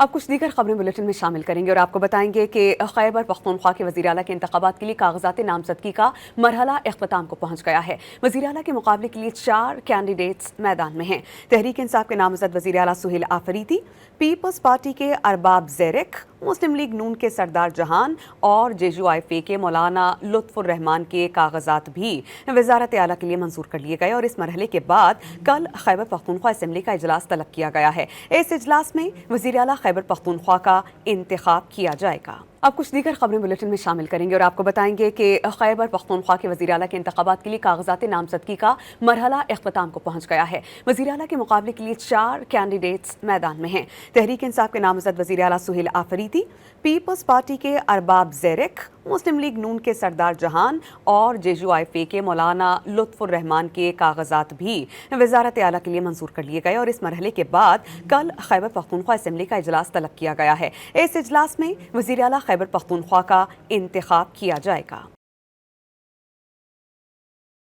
अब कुछ दीगर खबरें बुलेटिन में शामिल करेंगे और आपको बताएंगे कि खैबर पख्तूनख्वा के वज़ीर आला के इंतखाबात के लिए कागजात नामजदगी का मरहला इख्तिताम को पहुंच गया है। वज़ीर आला के मुकाबले के लिए 4 कैंडिडेट्स मैदान में हैं। तहरीक इंसाफ के नामजद वज़ीर आला सुहेल आफरीदी, पीपल्स पार्टी के अरबाब ज़ेरिक, मुस्लिम लीग नून के सरदार जहान और JUIF के मौलाना लुत्फुर रहमान के कागजात भी वज़ारत आला के लिए मंजूर कर लिए गए और इस मरहले के बाद कल खैबर पख्तूनख्वा असेंबली का इजलास तलब किया गया है। इस इजलास में वज़ीर आला खैबर पख्तूनख्वा का इंतखाब किया जाएगा। अब कुछ दीगर खबरें बुलेटिन में शामिल करेंगे और आपको बताएंगे कि खैबर पख्तूनख्वा के वज़ीर आला के इंतखाबात के लिए कागजात नामजदगी का मरहला इख्तिताम को पहुंच गया है। वज़ीर आला के मुकाबले के लिए 4 कैंडिडेट्स मैदान में हैं। तहरीक इंसाफ के नामजद वज़ीर आला सुहेल आफरीदी, पीपल्स पार्टी के अरबाब ज़ेरिक, मुस्लिम लीग नून के सरदार जहान और JUIF के मौलाना लुत्फुर रहमान के कागजात भी वज़ारत आला के लिए मंजूर कर लिए गए और इस मरहले के बाद कल खैबर पख्तूनख्वा असेंबली का इजलास तलब किया गया है। इस इजलास में वज़ीर आला खैबर पख्तूनख्वा का इंतखाब किया जाएगा।